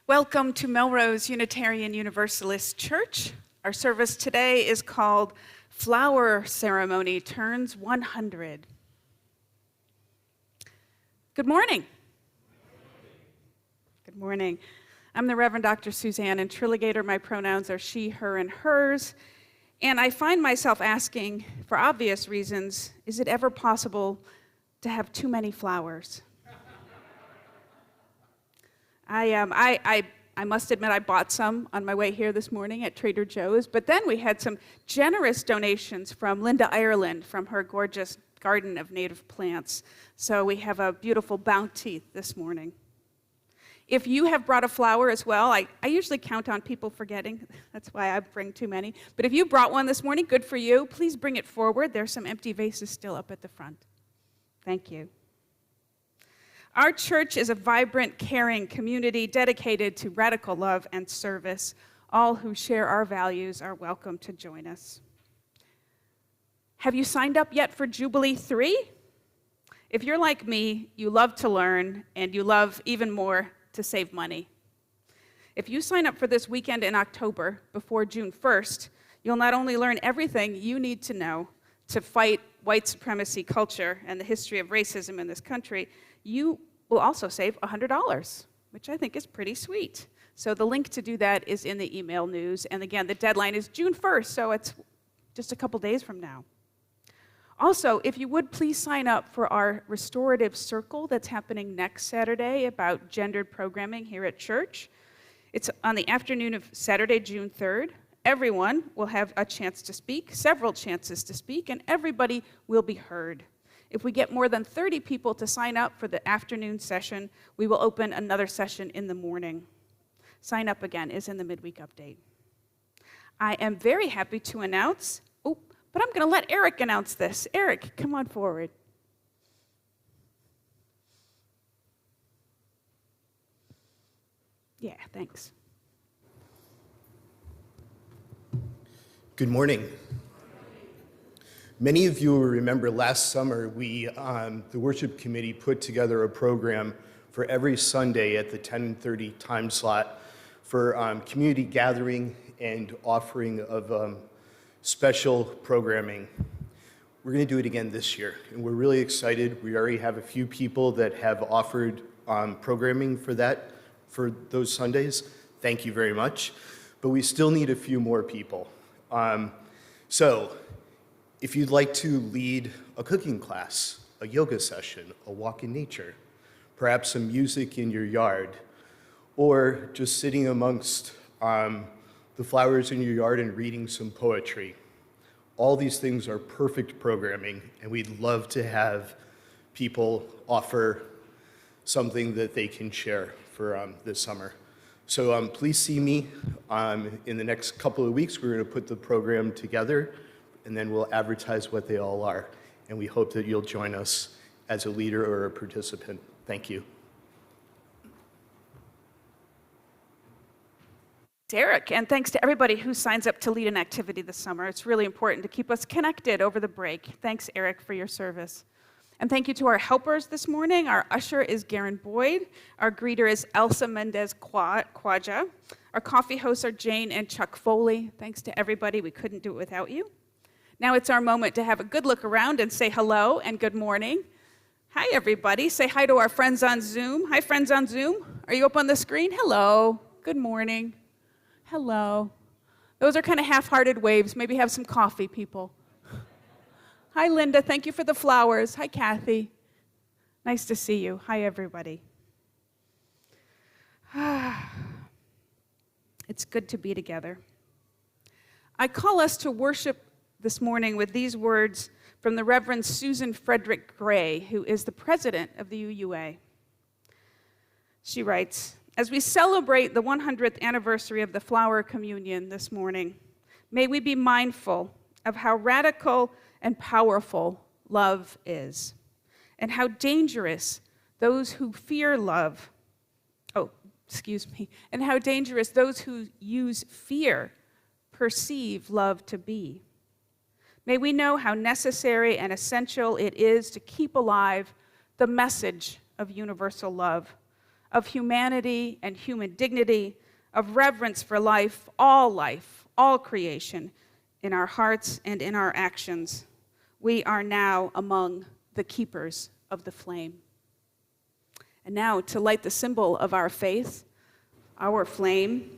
Welcome to Melrose Unitarian Universalist Church. Our service today is called Flower Ceremony Turns 100. Good morning. Good morning. I'm the Reverend Dr. Suzanne, and Trilogator. My pronouns are she, her, and hers. And I find myself asking, for obvious reasons, is it ever possible to have too many flowers? I must admit I bought some on my way here this morning at Trader Joe's, but then we had some generous donations from Linda Ireland from her gorgeous garden of native plants. So we have a beautiful bounty this morning. If you have brought a flower as well, I usually count on people forgetting. That's why I bring too many. But if you brought one this morning, good for you. Please bring it forward. There's some empty vases still up at the front. Thank you. Our church is a vibrant, caring community dedicated to radical love and service. All who share our values are welcome to join us. Have you signed up yet for Jubilee 3? If you're like me, you love to learn, and you love even more to save money. If you sign up for this weekend in October, before June 1st, you'll not only learn everything you need to know to fight white supremacy culture and the history of racism in this country, you will also save $100, which I think is pretty sweet. So the link to do that is in the email news. And again, the deadline is June 1st, so it's just a couple days from now. Also, if you would please sign up for our restorative circle that's happening next Saturday about gendered programming here at church. It's on the afternoon of Saturday, June 3rd. Everyone will have a chance to speak, several chances to speak, and everybody will be heard. If we get more than 30 people to sign up for the afternoon session, we will open another session in the morning. Sign up again is in the midweek update. I am very happy to announce, but I'm going to let Eric announce this. Eric, come on forward. Yeah, thanks. Good morning. Many of you will remember last summer, the worship committee put together a program for every Sunday at the 10:30 time slot for community gathering and offering of special programming. We're going to do it again this year, and we're really excited. We already have a few people that have offered programming for those Sundays. Thank you very much. But we still need a few more people. So if you'd like to lead a cooking class, a yoga session, a walk in nature, perhaps some music in your yard, or just sitting amongst the flowers in your yard and reading some poetry, all these things are perfect programming, and we'd love to have people offer something that they can share for this summer. So please see me in the next couple of weeks. We're going to put the program together, and then we'll advertise what they all are. And we hope that you'll join us as a leader or a participant. Thank you. Eric, and thanks to everybody who signs up to lead an activity this summer. It's really important to keep us connected over the break. Thanks, Eric, for your service. And thank you to our helpers this morning. Our usher is Garen Boyd. Our greeter is Elsa Mendez-Quaja. Our coffee hosts are Jane and Chuck Foley. Thanks to everybody. We couldn't do it without you. Now it's our moment to have a good look around and say hello and good morning. Hi, everybody. Say hi to our friends on Zoom. Hi, friends on Zoom. Are you up on the screen? Hello. Good morning. Hello. Those are kind of half-hearted waves. Maybe have some coffee, people. Hi, Linda. Thank you for the flowers. Hi, Kathy. Nice to see you. Hi, everybody. It's good to be together. I call us to worship this morning with these words from the Reverend Susan Frederick Gray, who is the president of the UUA. She writes, as we celebrate the 100th anniversary of the Flower Communion this morning, may we be mindful of how radical and powerful love is, and how dangerous those who fear love, and how dangerous those who use fear perceive love to be. May we know how necessary and essential it is to keep alive the message of universal love, of humanity and human dignity, of reverence for life, all creation, in our hearts and in our actions. We are now among the keepers of the flame. And now, to light the symbol of our faith, our flame,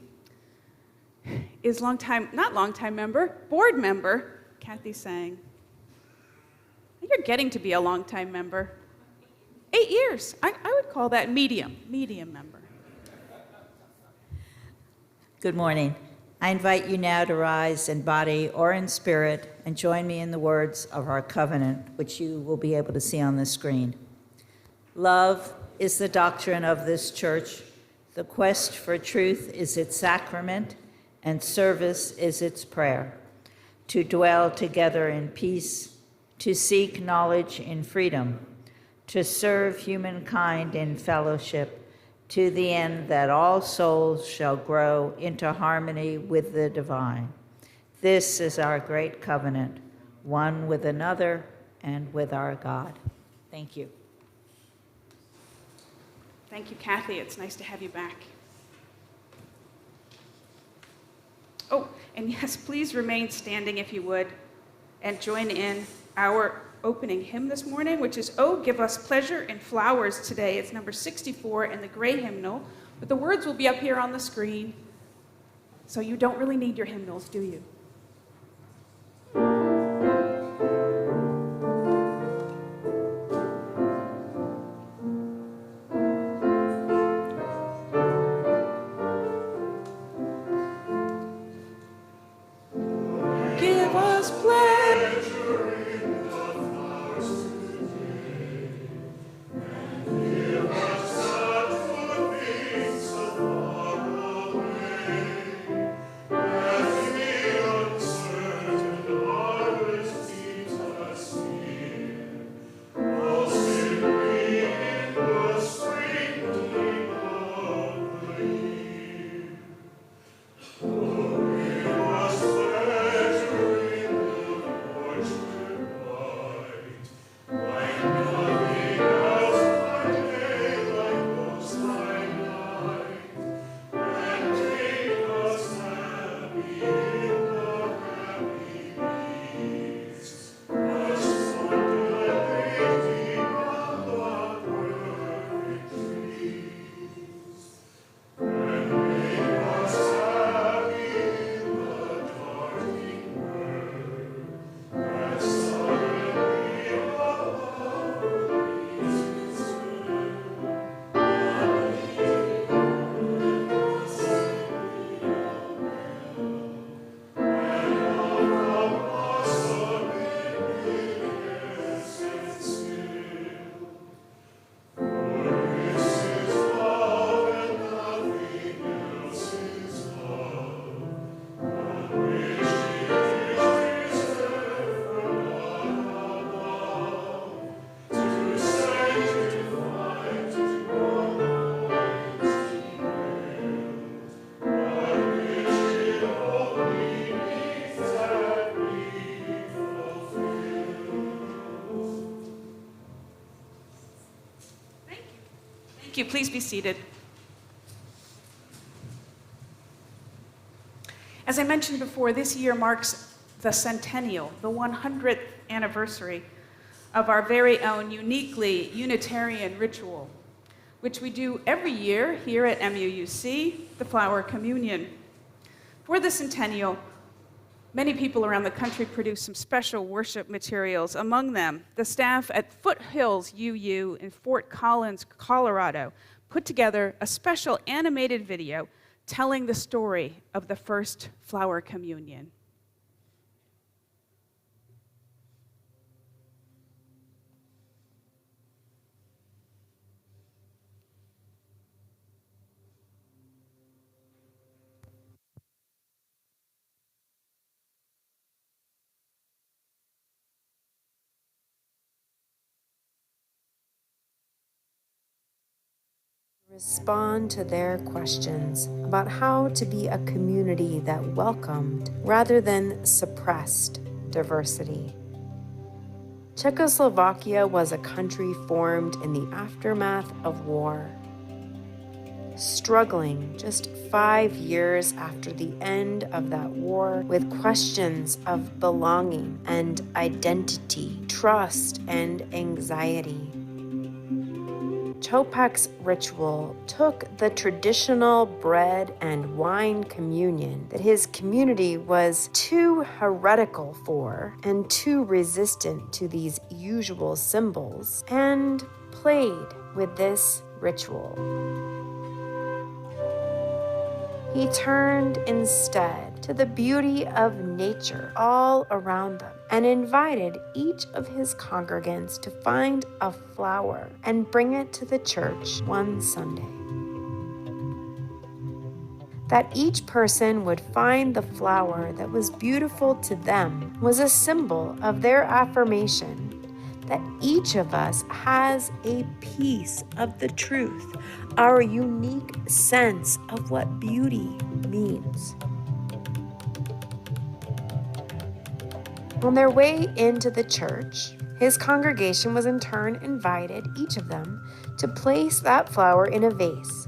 is board member, Kathy Sang. You're getting to be a longtime member. 8 years. I would call that medium member. Good morning. I invite you now to rise in body or in spirit and join me in the words of our covenant, which you will be able to see on the screen. Love is the doctrine of this church. The quest for truth is its sacrament, and service is its prayer. To dwell together in peace, to seek knowledge in freedom, to serve humankind in fellowship, to the end that all souls shall grow into harmony with the divine. This is our great covenant, one with another and with our God. Thank you. Thank you, Kathy. It's nice to have you back. Oh, and yes, please remain standing if you would, and join in our opening hymn this morning, which is "Oh, Give Us Pleasure in Flowers Today." It's number 64 in the gray hymnal, but the words will be up here on the screen, so you don't really need your hymnals, do you? Give us pleasure. Thank you. Please be seated. As I mentioned before, this year marks the centennial, the 100th anniversary of our very own uniquely Unitarian ritual, which we do every year here at MUUC, the Flower Communion. For the centennial, many people around the country produce some special worship materials. Among them, the staff at Foothills UU in Fort Collins, Colorado, put together a special animated video telling the story of the first Flower Communion. Respond to their questions about how to be a community that welcomed rather than suppressed diversity. Czechoslovakia was a country formed in the aftermath of war. struggling just 5 years after the end of that war with questions of belonging and identity, trust and anxiety. Chopak's ritual took the traditional bread and wine communion that his community was too heretical for and too resistant to these usual symbols, and played with this ritual. He turned instead to the beauty of nature all around them and invited each of his congregants to find a flower and bring it to the church one Sunday. That each person would find the flower that was beautiful to them was a symbol of their affirmation that each of us has a piece of the truth, our unique sense of what beauty means. On their way into the church, his congregation was in turn invited, each of them, to place that flower in a vase,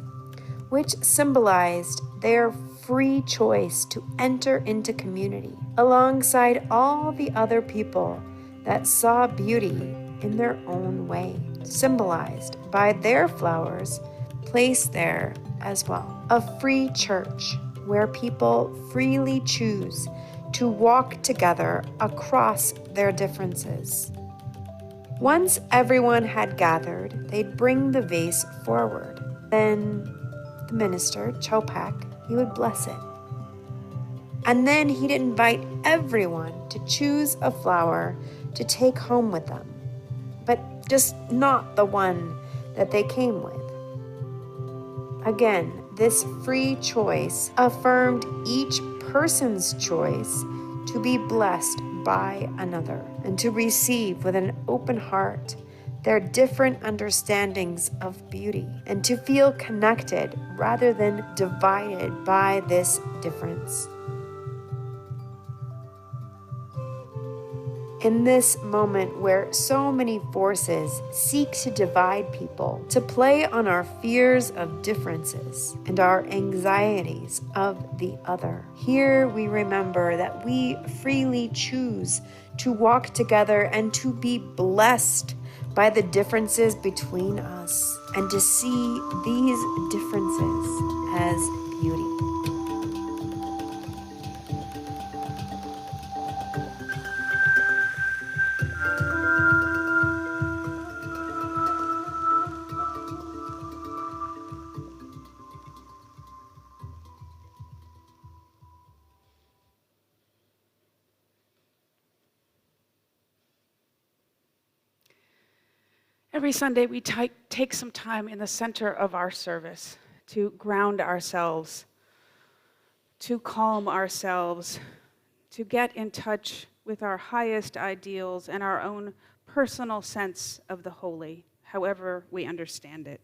which symbolized their free choice to enter into community alongside all the other people that saw beauty in their own way, symbolized by their flowers placed there as well. A free church where people freely choose to walk together across their differences. Once everyone had gathered, they'd bring the vase forward. Then the minister, Chopak, he would bless it. And then he'd invite everyone to choose a flower to take home with them, but just not the one that they came with. Again, this free choice affirmed each person's choice to be blessed by another and to receive with an open heart their different understandings of beauty and to feel connected rather than divided by this difference. In this moment where so many forces seek to divide people, to play on our fears of differences and our anxieties of the other, here we remember that we freely choose to walk together and to be blessed by the differences between us and to see these differences as beauty. Every Sunday, we take some time in the center of our service to ground ourselves, to calm ourselves, to get in touch with our highest ideals and our own personal sense of the holy, however we understand it.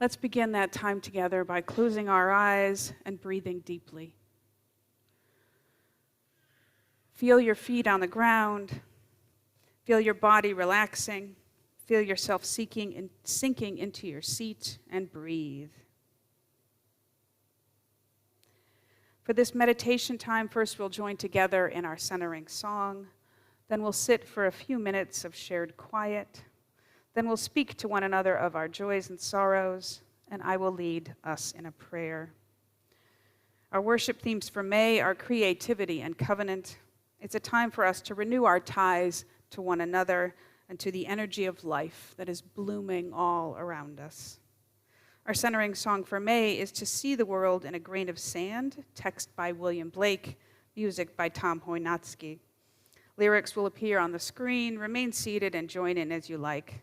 Let's begin that time together by closing our eyes and breathing deeply. Feel your feet on the ground. Feel your body relaxing. Feel yourself sinking into your seat and breathe. For this meditation time, first we'll join together in our centering song. Then we'll sit for a few minutes of shared quiet. Then we'll speak to one another of our joys and sorrows, and I will lead us in a prayer. Our worship themes for May are creativity and covenant. It's a time for us to renew our ties to one another and to the energy of life that is blooming all around us. Our centering song for May is To See the World in a Grain of Sand, text by William Blake, music by Tom Hoynatsky. Lyrics will appear on the screen. Remain seated and join in as you like.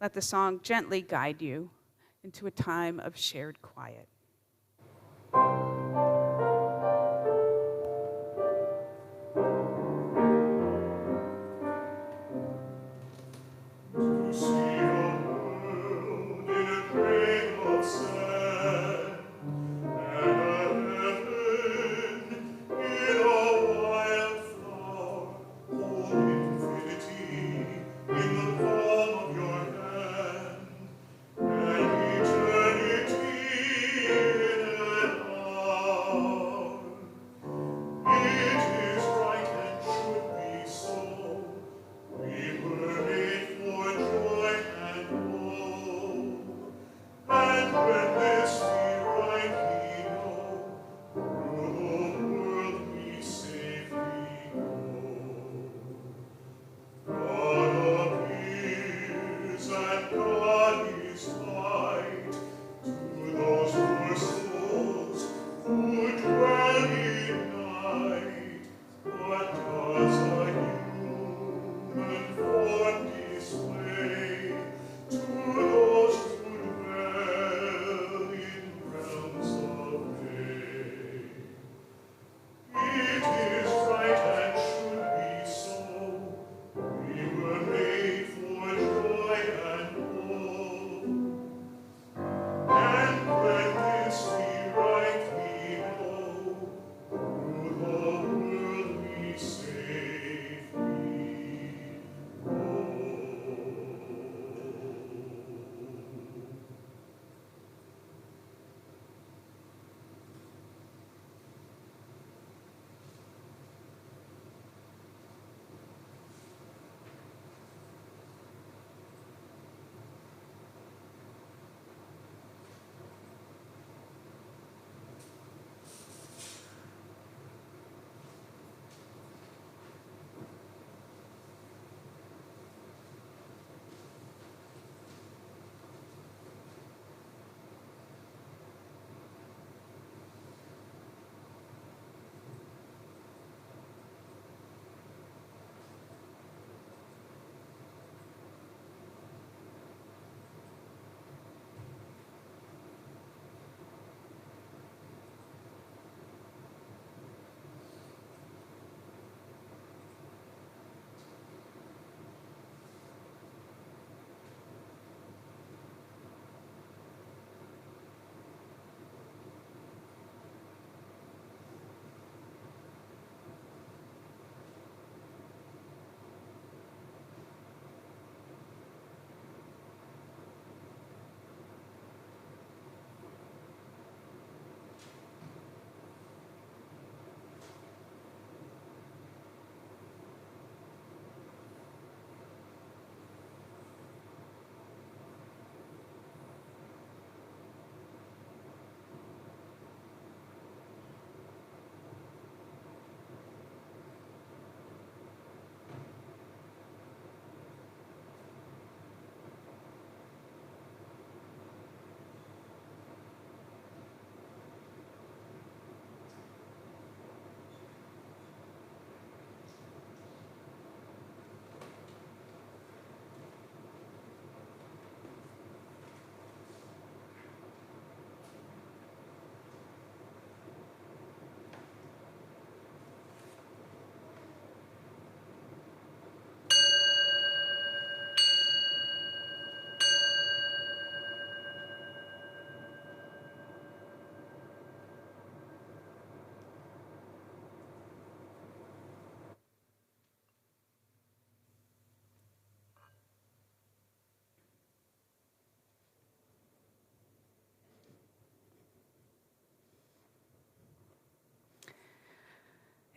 Let the song gently guide you into a time of shared quiet. In the palm of your hand, and eternity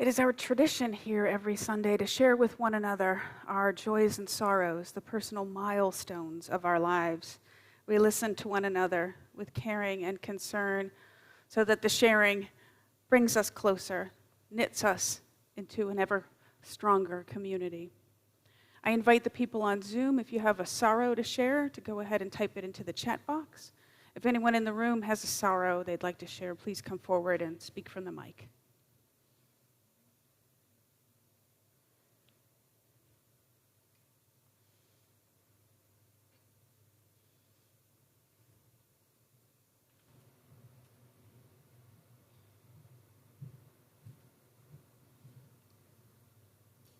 It is our tradition here every Sunday to share with one another our joys and sorrows, the personal milestones of our lives. We listen to one another with caring and concern so that the sharing brings us closer, knits us into an ever stronger community. I invite the people on Zoom, if you have a sorrow to share, to go ahead and type it into the chat box. If anyone in the room has a sorrow they'd like to share, please come forward and speak from the mic.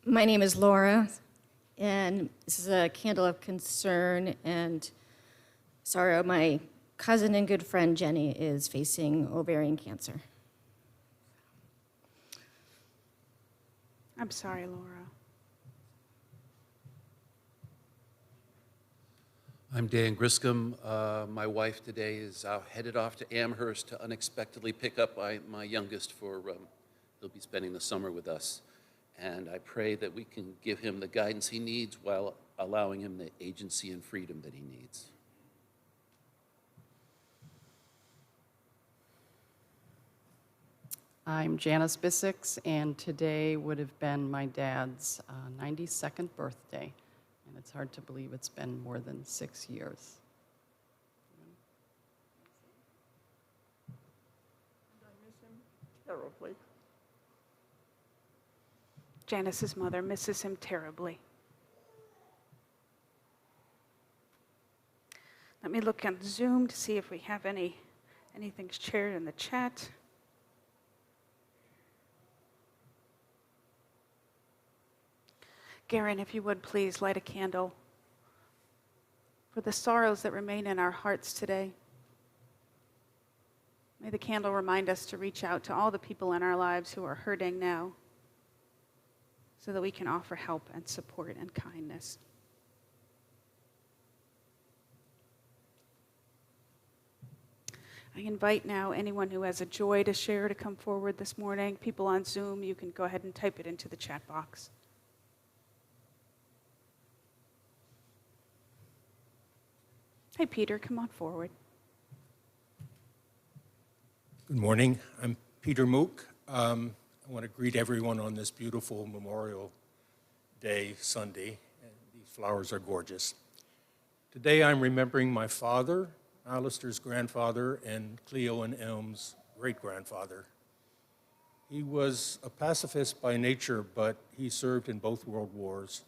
My name is Laura, and this is a candle of concern and sorrow. My cousin and good friend Jenny is facing ovarian cancer. I'm sorry, Laura. I'm Dan Griscom. My wife today is headed off to Amherst to unexpectedly pick up my youngest for, he'll be spending the summer with us. And I pray that we can give him the guidance he needs while allowing him the agency and freedom that he needs. I'm Janice Bissix, and today would have been my dad's 92nd birthday. And it's hard to believe it's been more than 6 years. I miss him terribly. Janice's mother misses him terribly. Let me look on Zoom to see if we have anything shared in the chat. Garen, if you would please light a candle for the sorrows that remain in our hearts today. May the candle remind us to reach out to all the people in our lives who are hurting now, so that we can offer help and support and kindness. I invite now anyone who has a joy to share to come forward this morning. People on Zoom, you can go ahead and type it into the chat box. Hey, Peter, come on forward. Good morning. I'm Peter MUUC. I want to greet everyone on this beautiful Memorial Day Sunday. And these flowers are gorgeous. Today I'm remembering my father, Alistair's grandfather, and Cleo and Elm's great-grandfather. He was a pacifist by nature, but he served in both world wars.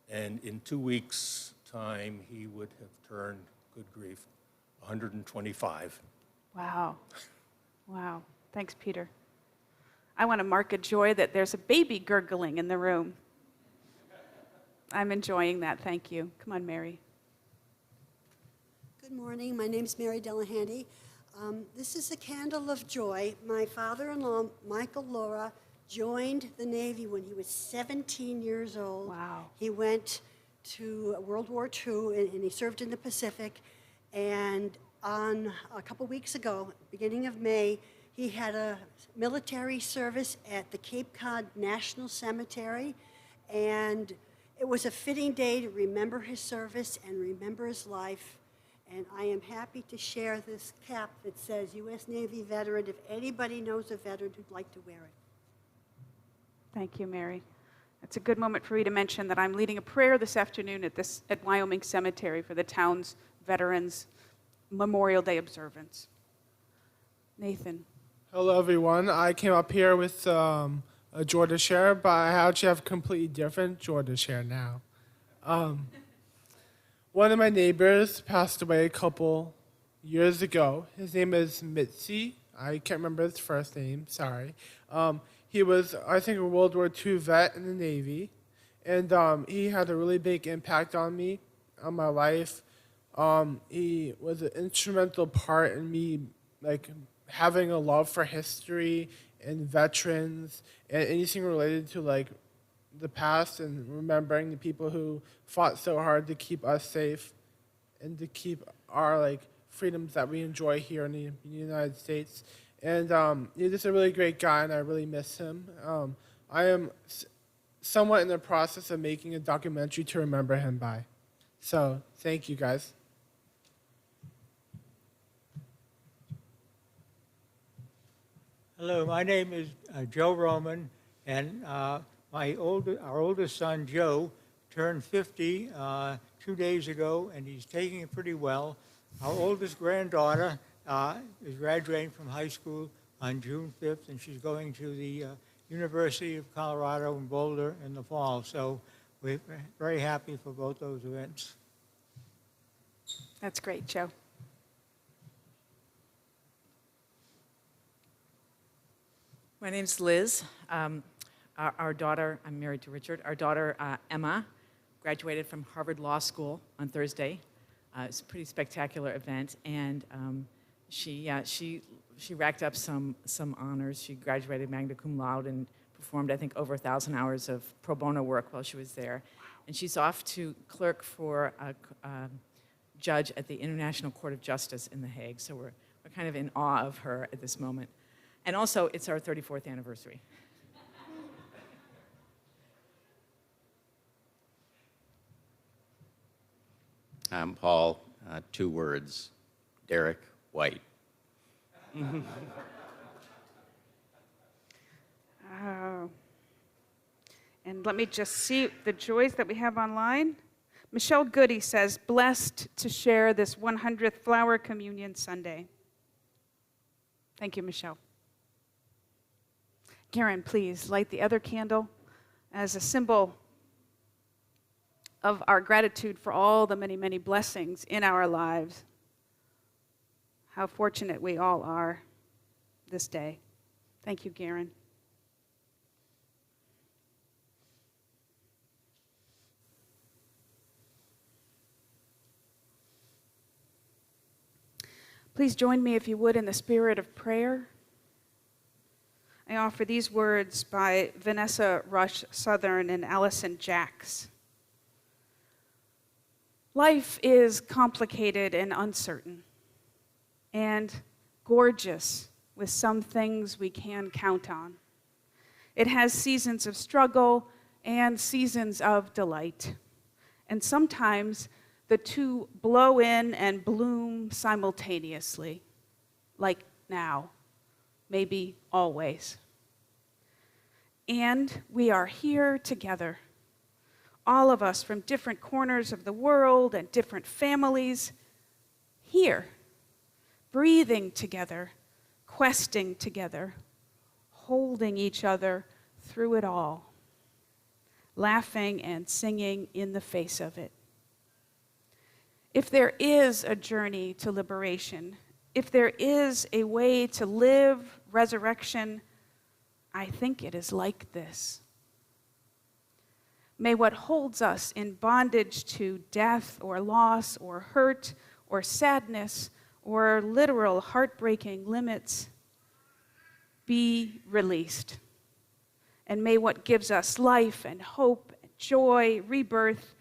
And in 2 weeks' time, he would have turned, good grief, 125. Wow. Wow. Thanks, Peter. I want to mark a joy that there's a baby gurgling in the room. I'm enjoying that. Thank you. Come on, Mary. Good morning. My name's Mary Delahanty. This is a candle of joy. My father-in-law, Michael Laura, joined the Navy when he was 17 years old. Wow. He went to World War II, and he served in the Pacific. And on a couple weeks ago, beginning of May, he had a military service at the Cape Cod National Cemetery, and it was a fitting day to remember his service and remember his life. And I am happy to share this cap that says U.S. Navy veteran, if anybody knows a veteran who'd like to wear it. Thank you, Mary. It's a good moment for me to mention that I'm leading a prayer this afternoon at Wyoming Cemetery for the town's veterans' Memorial Day observance. Nathan. Hello, everyone. I came up here with a joy to share, but I actually have a completely different joy to share now. One of my neighbors passed away a couple years ago. His name is Mitzi. I can't remember his first name, sorry. He was, I think, a World War II vet in the Navy, and he had a really big impact on me, on my life. He was an instrumental part in me, having a love for history and veterans and anything related to the past and remembering the people who fought so hard to keep us safe and to keep our freedoms that we enjoy here in the United States. And he's just a really great guy, and I really miss him. I am somewhat in the process of making a documentary to remember him by. So thank you, guys. Hello, my name is Joe Roman, and our oldest son, Joe, turned 50 2 days ago, and he's taking it pretty well. Our oldest granddaughter is graduating from high school on June 5th, and she's going to the University of Colorado in Boulder in the fall. So we're very happy for both those events. That's great, Joe. My name's Liz. Our daughter, I'm married to Richard, our daughter, Emma, graduated from Harvard Law School on Thursday. It's a pretty spectacular event, and she racked up some honors. She graduated magna cum laude and performed, I think, over 1,000 hours of pro bono work while she was there. And she's off to clerk for a judge at the International Court of Justice in The Hague. So we're kind of in awe of her at this moment. And also, it's our 34th anniversary. I'm Paul, 2 words, Derek White. And let me just see the joys that we have online. Michelle Goody says, blessed to share this 100th Flower Communion Sunday. Thank you, Michelle. Karen, please light the other candle as a symbol of our gratitude for all the many, many blessings in our lives. How fortunate we all are this day. Thank you, Garen. Please join me, if you would, in the spirit of prayer. I offer these words by Vanessa Rush Southern and Allison Jacks. Life is complicated and uncertain, and gorgeous with some things we can count on. It has seasons of struggle and seasons of delight, and sometimes the two blow in and bloom simultaneously, like now, maybe always. And we are here together, all of us from different corners of the world and different families, here, breathing together, questing together, holding each other through it all, laughing and singing in the face of it. If there is a journey to liberation, if there is a way to live resurrection, I think it is like this. May what holds us in bondage to death or loss or hurt or sadness or literal heartbreaking limits be released. And may what gives us life and hope, and joy, rebirth,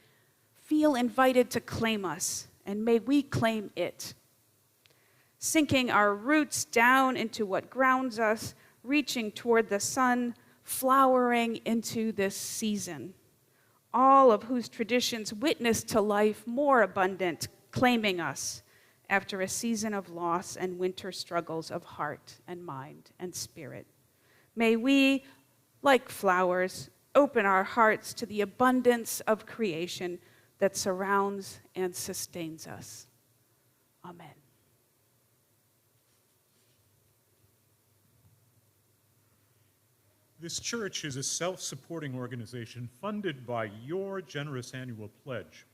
feel invited to claim us, and may we claim it. Sinking our roots down into what grounds us, reaching toward the sun, flowering into this season, all of whose traditions witness to life more abundant, claiming us after a season of loss and winter struggles of heart and mind and spirit. May we, like flowers, open our hearts to the abundance of creation that surrounds and sustains us. Amen. This church is a self-supporting organization funded by your generous annual pledge.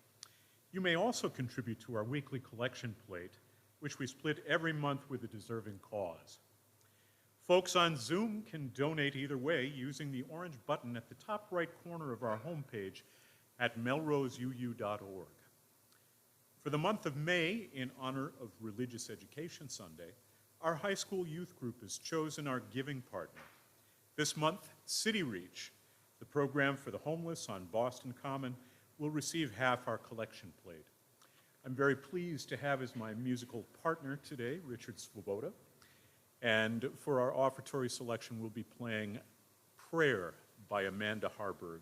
You may also contribute to our weekly collection plate, which we split every month with a deserving cause. Folks on Zoom can donate either way using the orange button at the top right corner of our homepage at melroseuu.org. For the month of May, in honor of Religious Education Sunday, our high school youth group has chosen our giving partner. This month, City Reach, the program for the homeless on Boston Common, will receive half our collection plate. I'm very pleased to have as my musical partner today, Richard Svoboda. And for our offertory selection, we'll be playing Prayer by Amanda Harburg.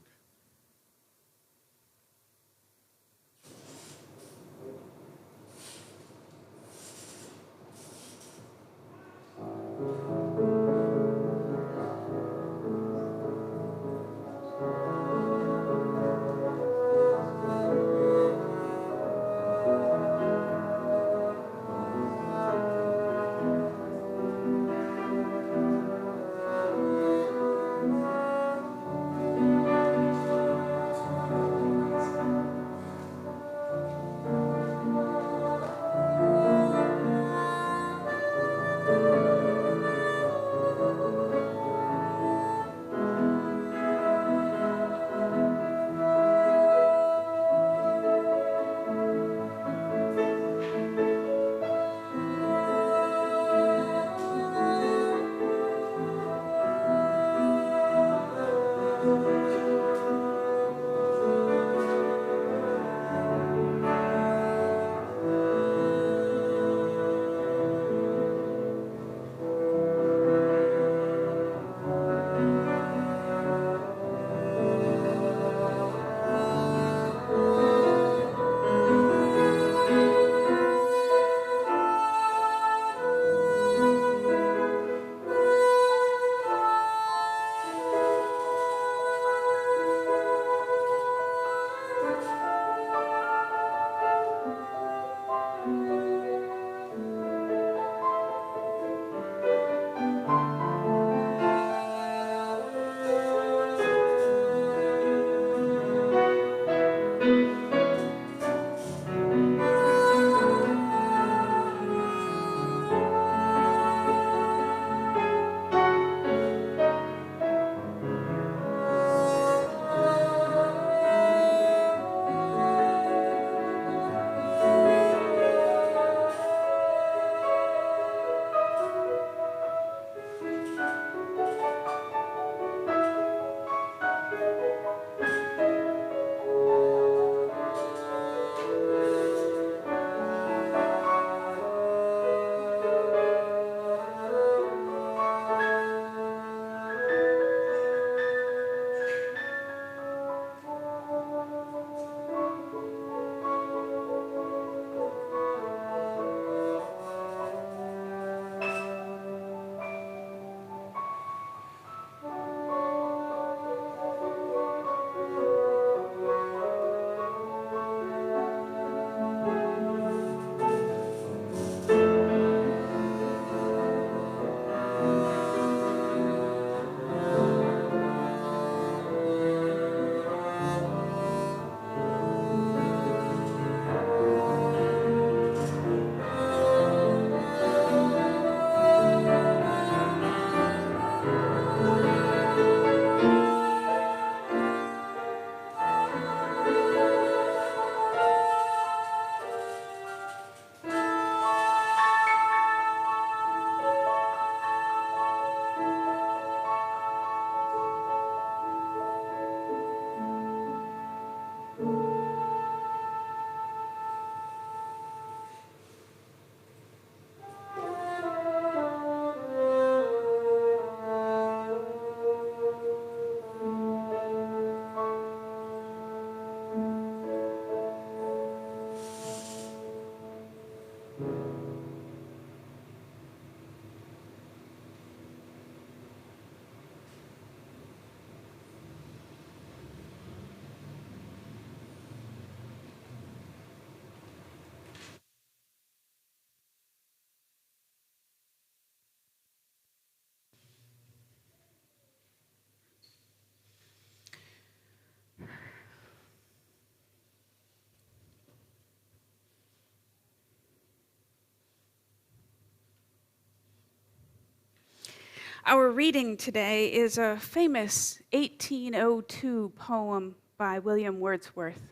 Our reading today is a famous 1802 poem by William Wordsworth.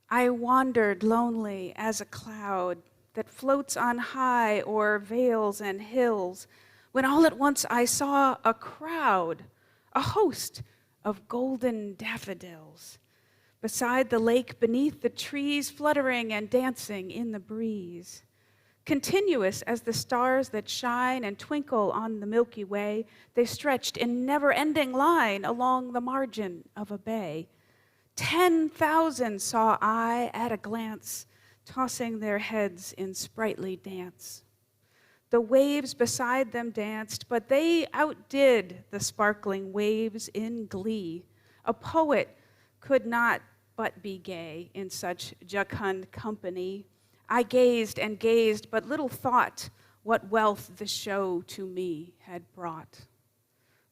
I wandered lonely as a cloud that floats on high o'er vales and hills, when all at once I saw a crowd, a host of golden daffodils, beside the lake beneath the trees, fluttering and dancing in the breeze. Continuous as the stars that shine and twinkle on the Milky Way, they stretched in never-ending line along the margin of a bay. 10,000 saw I at a glance, tossing their heads in sprightly dance. The waves beside them danced, but they outdid the sparkling waves in glee. A poet could not but be gay in such jocund company. I gazed and gazed, but little thought what wealth the show to me had brought.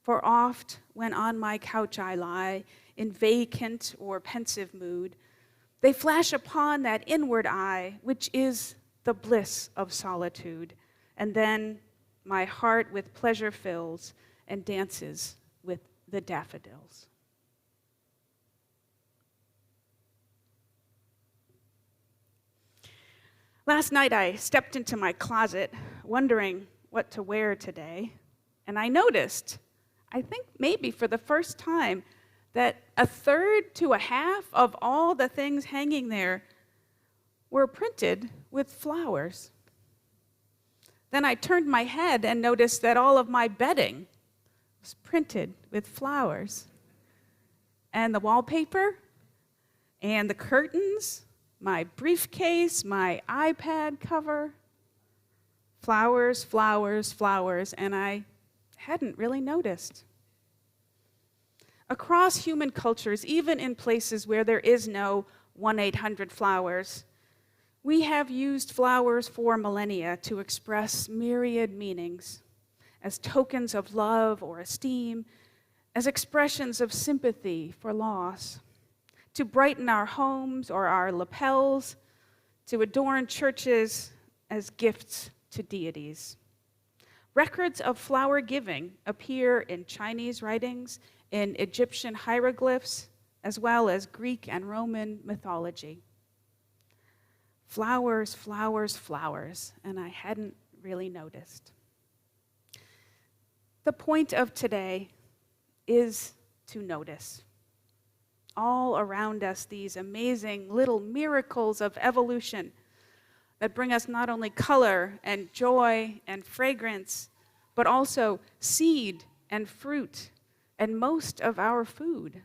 For oft, when on my couch I lie, in vacant or pensive mood, they flash upon that inward eye, which is the bliss of solitude. And then my heart with pleasure fills and dances with the daffodils. Last night I stepped into my closet wondering what to wear today, and I noticed, I think maybe for the first time, that a third to a half of all the things hanging there were printed with flowers. Then I turned my head and noticed that all of my bedding was printed with flowers. And the wallpaper, and the curtains, my briefcase, my iPad cover, flowers, flowers, flowers, and I hadn't really noticed. Across human cultures, even in places where there is no 1-800-Flowers, we have used flowers for millennia to express myriad meanings, as tokens of love or esteem, as expressions of sympathy for loss, to brighten our homes or our lapels, to adorn churches as gifts to deities. Records of flower giving appear in Chinese writings, in Egyptian hieroglyphs, as well as Greek and Roman mythology. Flowers, flowers, flowers, and I hadn't really noticed. The point of today is to notice. All around us, these amazing little miracles of evolution that bring us not only color and joy and fragrance, but also seed and fruit and most of our food.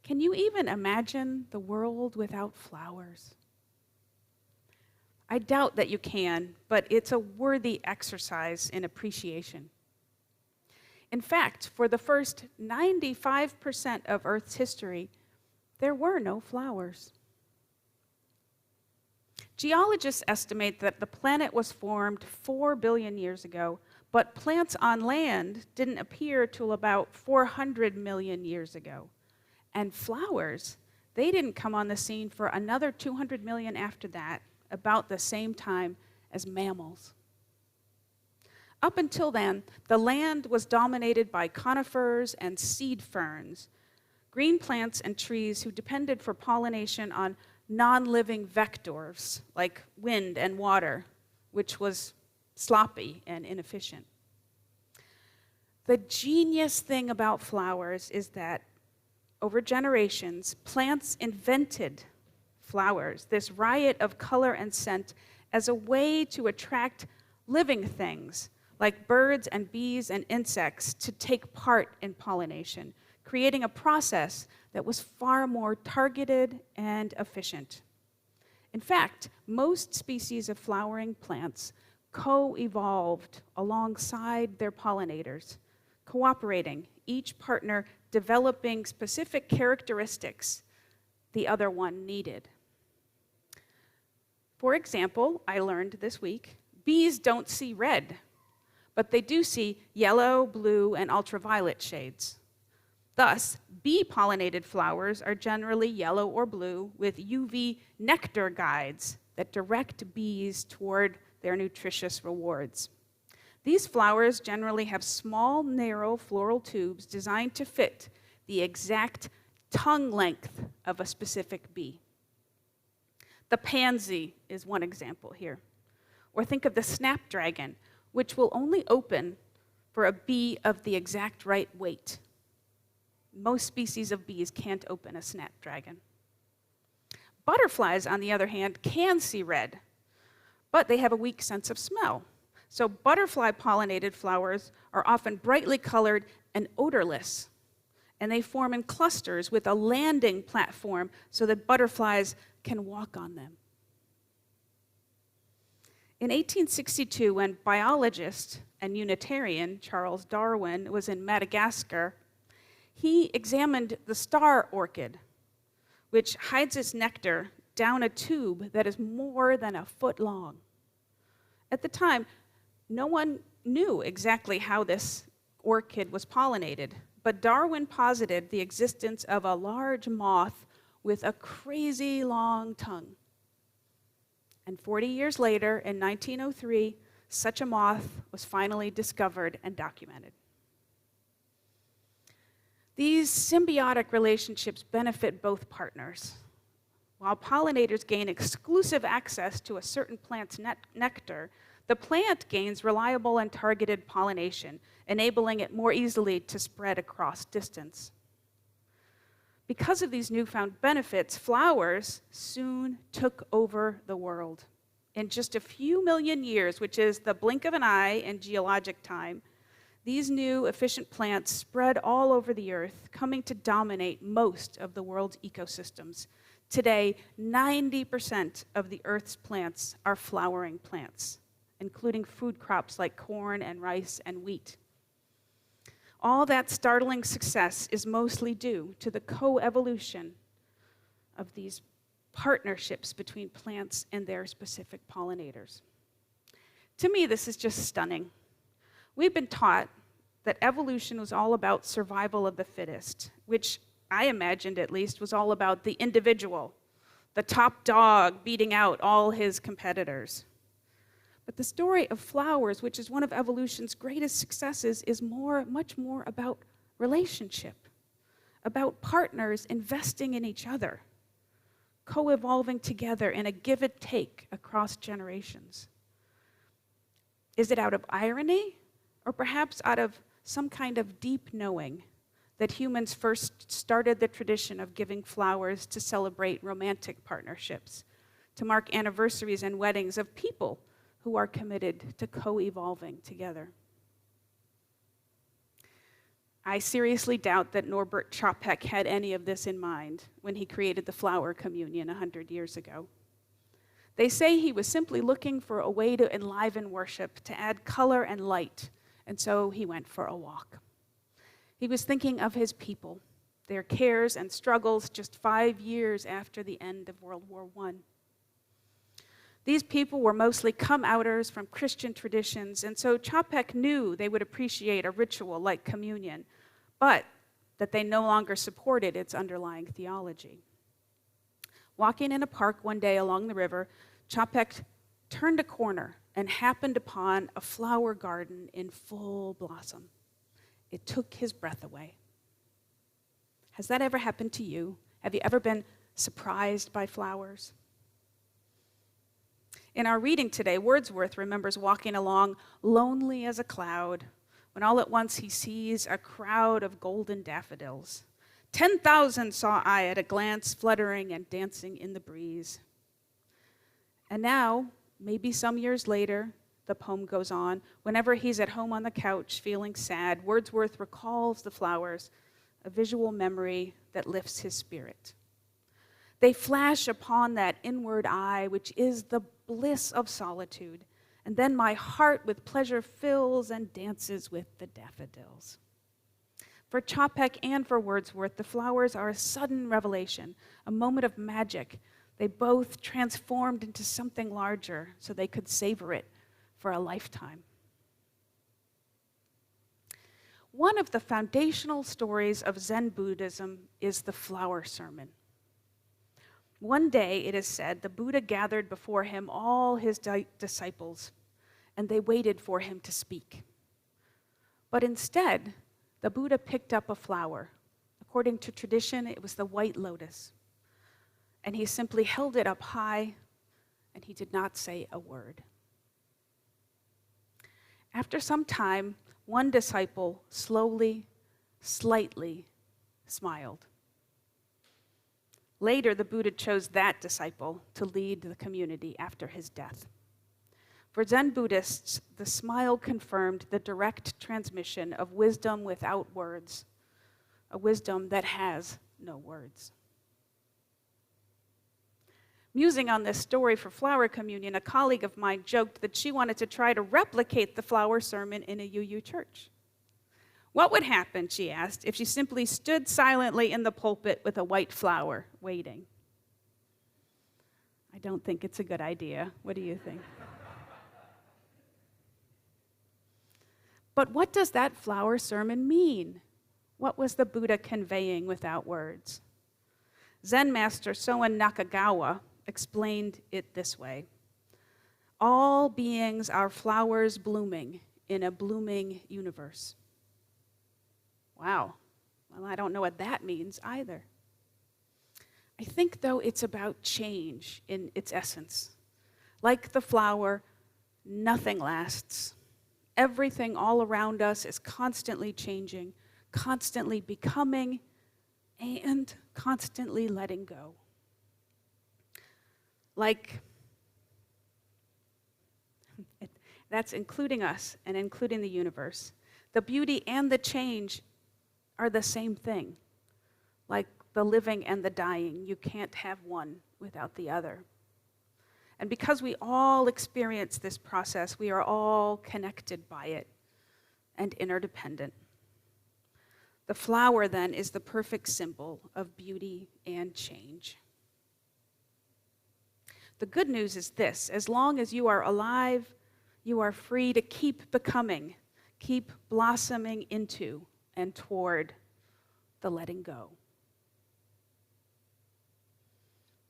Can you even imagine the world without flowers? I doubt that you can, but it's a worthy exercise in appreciation. In fact, for the first 95% of Earth's history, there were no flowers. Geologists estimate that the planet was formed 4 billion years ago, but plants on land didn't appear till about 400 million years ago. And flowers, they didn't come on the scene for another 200 million after that, about the same time as mammals. Up until then, the land was dominated by conifers and seed ferns, green plants and trees who depended for pollination on non-living vectors like wind and water, which was sloppy and inefficient. The genius thing about flowers is that over generations, plants invented flowers, this riot of color and scent, as a way to attract living things like birds and bees and insects to take part in pollination, creating a process that was far more targeted and efficient. In fact, most species of flowering plants co-evolved alongside their pollinators, cooperating, each partner developing specific characteristics the other one needed. For example, I learned this week, bees don't see red, but they do see yellow, blue, and ultraviolet shades. Thus, bee-pollinated flowers are generally yellow or blue with UV nectar guides that direct bees toward their nutritious rewards. These flowers generally have small, narrow floral tubes designed to fit the exact tongue length of a specific bee. The pansy is one example here. Or think of the snapdragon, which will only open for a bee of the exact right weight. Most species of bees can't open a snapdragon. Butterflies, on the other hand, can see red, but they have a weak sense of smell. So butterfly-pollinated flowers are often brightly colored and odorless, and they form in clusters with a landing platform so that butterflies can walk on them. In 1862, when biologist and Unitarian Charles Darwin was in Madagascar, he examined the star orchid, which hides its nectar down a tube that is more than a foot long. At the time, no one knew exactly how this orchid was pollinated, but Darwin posited the existence of a large moth with a crazy long tongue. And 40 years later, in 1903, such a moth was finally discovered and documented. These symbiotic relationships benefit both partners. While pollinators gain exclusive access to a certain plant's nectar, the plant gains reliable and targeted pollination, enabling it more easily to spread across distance. Because of these newfound benefits, flowers soon took over the world. In just a few million years, which is the blink of an eye in geologic time, these new efficient plants spread all over the earth, coming to dominate most of the world's ecosystems. Today, 90% of the earth's plants are flowering plants, including food crops like corn and rice and wheat. All that startling success is mostly due to the coevolution of these partnerships between plants and their specific pollinators. To me, this is just stunning. We've been taught that evolution was all about survival of the fittest, which I imagined at least was all about the individual, the top dog beating out all his competitors. But the story of flowers, which is one of evolution's greatest successes, is much more about relationship, about partners investing in each other, co-evolving together in a give and take across generations. Is it out of irony, or perhaps out of some kind of deep knowing that humans first started the tradition of giving flowers to celebrate romantic partnerships, to mark anniversaries and weddings of people who are committed to co-evolving together? I seriously doubt that Norbert Chopek had any of this in mind when he created the flower communion 100 years ago. They say he was simply looking for a way to enliven worship, to add color and light, and so he went for a walk. He was thinking of his people, their cares and struggles just 5 years after the end of World War I. These people were mostly come-outers from Christian traditions, and so Chopek knew they would appreciate a ritual like communion, but that they no longer supported its underlying theology. Walking in a park one day along the river, Chopek turned a corner and happened upon a flower garden in full blossom. It took his breath away. Has that ever happened to you? Have you ever been surprised by flowers? In our reading today, Wordsworth remembers walking along lonely as a cloud when all at once he sees a crowd of golden daffodils. 10,000 saw I at a glance, fluttering and dancing in the breeze. And now, maybe some years later, the poem goes on, whenever he's at home on the couch feeling sad, Wordsworth recalls the flowers, a visual memory that lifts his spirit. They flash upon that inward eye, which is the bliss of solitude, and then my heart with pleasure fills and dances with the daffodils. For Chopek and for Wordsworth, the flowers are a sudden revelation, a moment of magic. They both transformed into something larger so they could savor it for a lifetime. One of the foundational stories of Zen Buddhism is the flower sermon. One day, it is said, the Buddha gathered before him all his disciples, and they waited for him to speak. But instead, the Buddha picked up a flower. According to tradition, it was the white lotus. And he simply held it up high, and he did not say a word. After some time, one disciple slowly, slightly smiled. Later, the Buddha chose that disciple to lead the community after his death. For Zen Buddhists, the smile confirmed the direct transmission of wisdom without words, a wisdom that has no words. Musing on this story for Flower Communion, a colleague of mine joked that she wanted to try to replicate the flower sermon in a UU church. What would happen, she asked, if she simply stood silently in the pulpit with a white flower, waiting? I don't think it's a good idea. What do you think? But what does that flower sermon mean? What was the Buddha conveying without words? Zen master Soen Nakagawa explained it this way: all beings are flowers blooming in a blooming universe. Wow. Well, I don't know what that means either. I think, though, it's about change in its essence. Like the flower, nothing lasts. Everything all around us is constantly changing, constantly becoming, and constantly letting go. That's including us and including the universe. The beauty and the change are the same thing. Like the living and the dying, you can't have one without the other. And because we all experience this process, we are all connected by it and interdependent. The flower, then, is the perfect symbol of beauty and change. The good news is this: as long as you are alive, you are free to keep becoming, keep blossoming into and toward the letting go.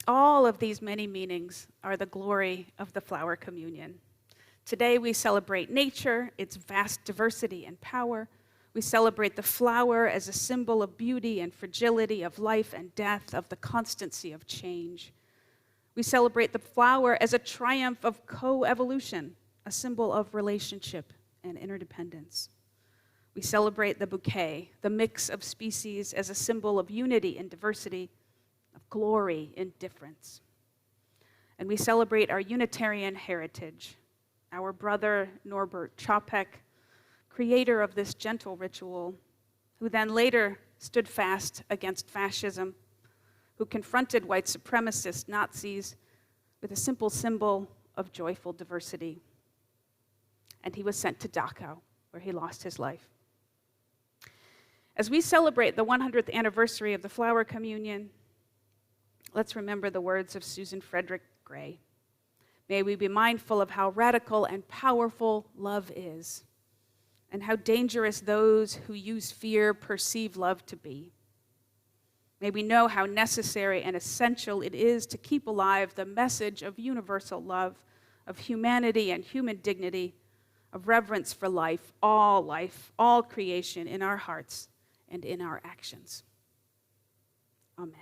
All of these many meanings are the glory of the Flower Communion. Today we celebrate nature, its vast diversity and power. We celebrate the flower as a symbol of beauty and fragility, of life and death, of the constancy of change. We celebrate the flower as a triumph of co-evolution, a symbol of relationship and interdependence. We celebrate the bouquet, the mix of species, as a symbol of unity and diversity, of glory in difference. And we celebrate our Unitarian heritage. Our brother Norbert Čapek, creator of this gentle ritual, who then later stood fast against fascism, who confronted white supremacist Nazis with a simple symbol of joyful diversity. And he was sent to Dachau, where he lost his life. As we celebrate the 100th anniversary of the Flower Communion, let's remember the words of Susan Frederick Gray. May we be mindful of how radical and powerful love is, and how dangerous those who use fear perceive love to be. May we know how necessary and essential it is to keep alive the message of universal love, of humanity and human dignity, of reverence for life, all creation in our hearts and in our actions. Amen.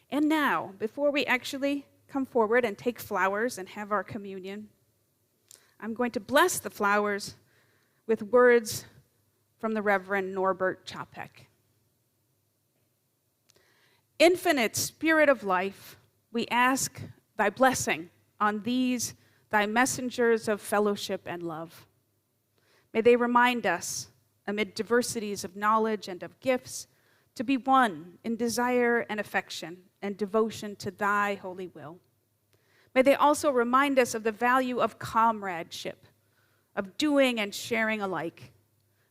And now, before we actually come forward and take flowers and have our communion, I'm going to bless the flowers with words from the Reverend Norbert Čapek. Infinite Spirit of life, we ask thy blessing on these, thy messengers of fellowship and love. May they remind us, amid diversities of knowledge and of gifts, to be one in desire and affection and devotion to thy holy will. May they also remind us of the value of comradeship, of doing and sharing alike.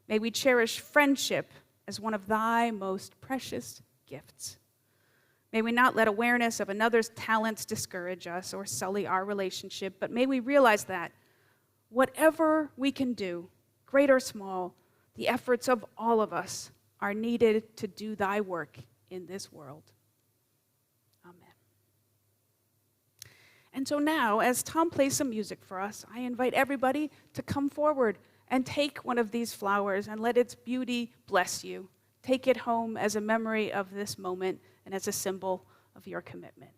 May we cherish friendship as one of thy most precious gifts. May we not let awareness of another's talents discourage us or sully our relationship, but may we realize that whatever we can do, great or small, the efforts of all of us are needed to do thy work in this world. Amen. And so now, as Tom plays some music for us, I invite everybody to come forward and take one of these flowers and let its beauty bless you. Take it home as a memory of this moment and as a symbol of your commitment.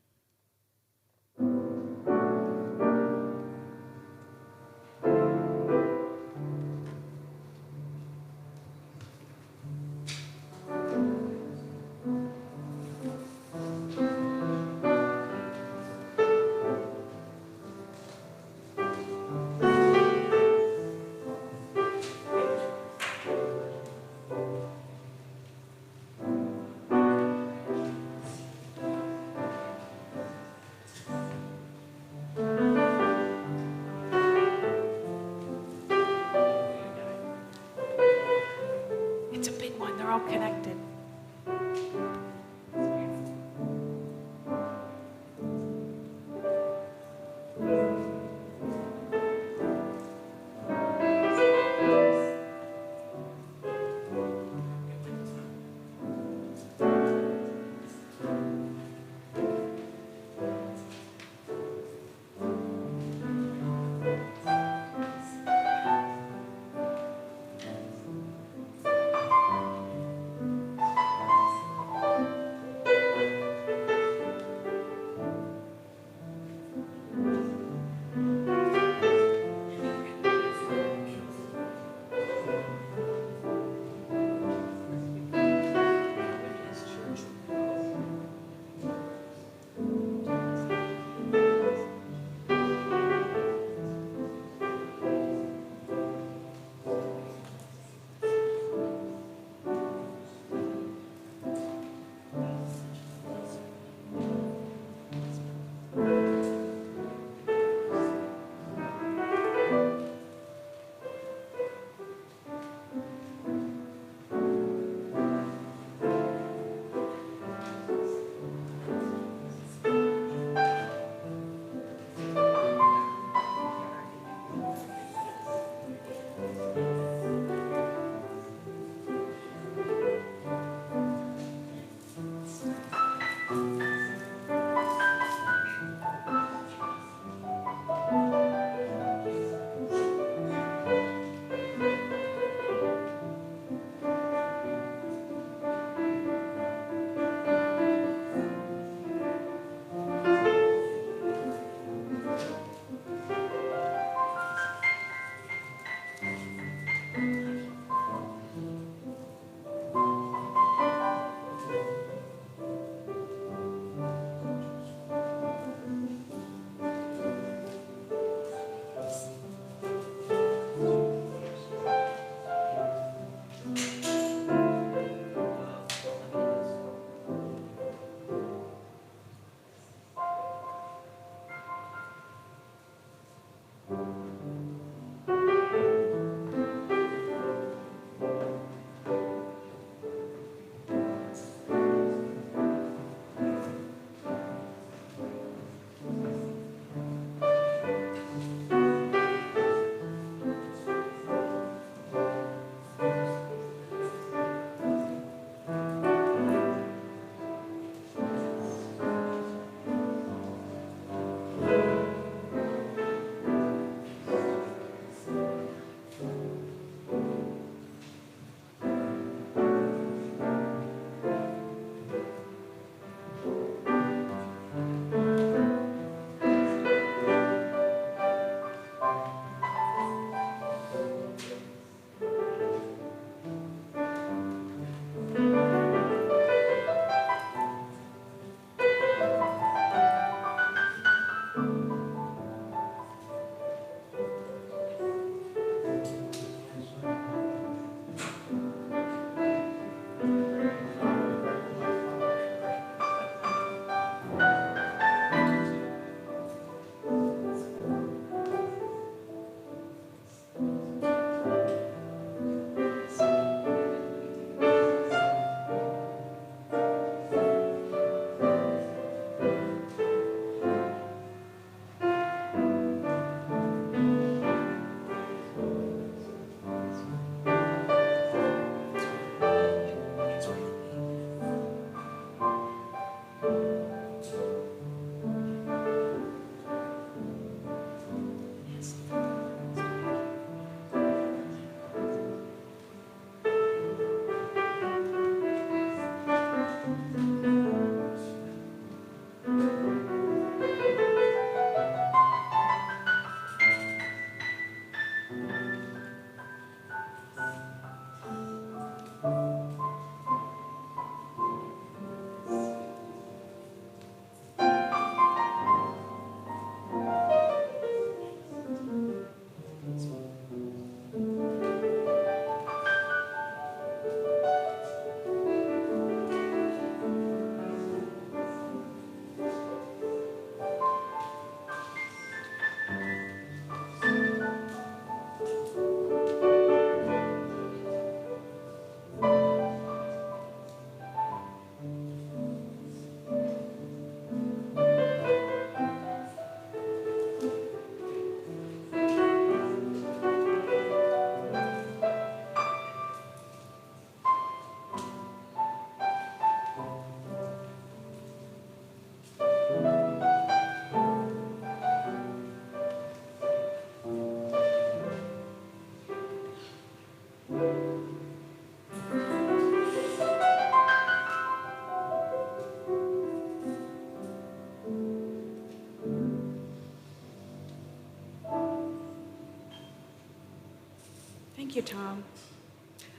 Thank you, Tom.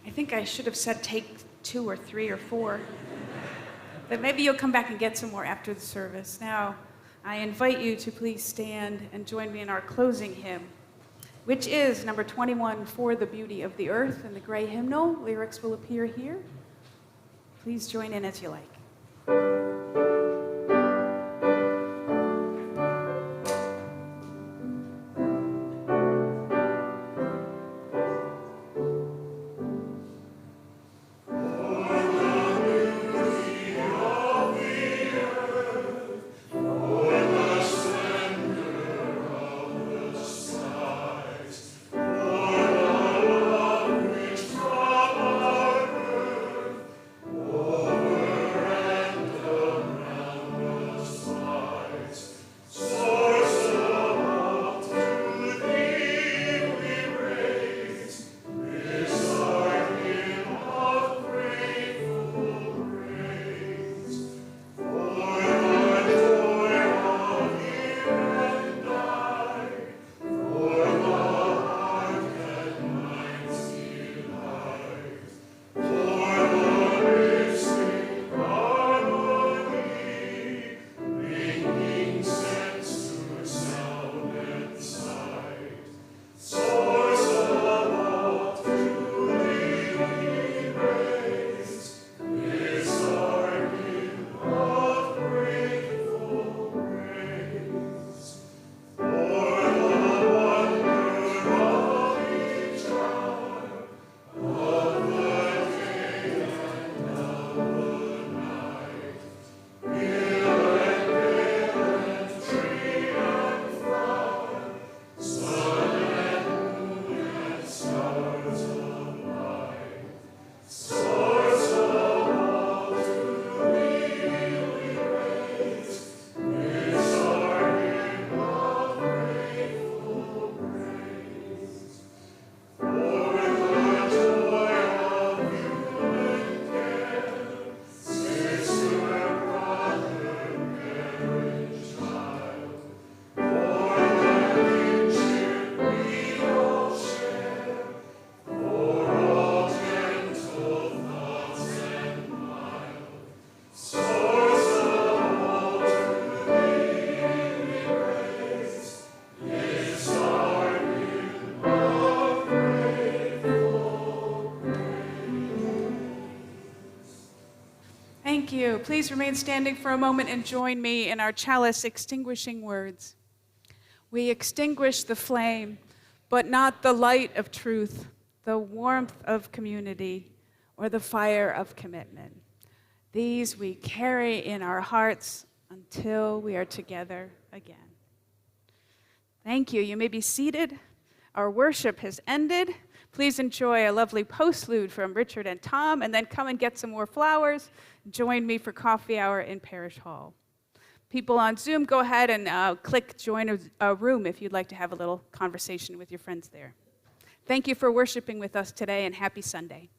I think I should have said take 2 or 3 or 4. But maybe you'll come back and get some more after the service. Now, I invite you to please stand and join me in our closing hymn, which is number 21, For the Beauty of the Earth, in the gray hymnal. Lyrics will appear here. Please join in as you like. Thank you. Please remain standing for a moment and join me in our chalice extinguishing words. We extinguish the flame, but not the light of truth, the warmth of community, or the fire of commitment. These we carry in our hearts until we are together again. Thank you. You may be seated. Our worship has ended. Please enjoy a lovely postlude from Richard and Tom, and then come and get some more flowers. Join me for coffee hour in Parish Hall. People on Zoom, go ahead and click join a room if you'd like to have a little conversation with your friends there. Thank you for worshiping with us today, and happy Sunday.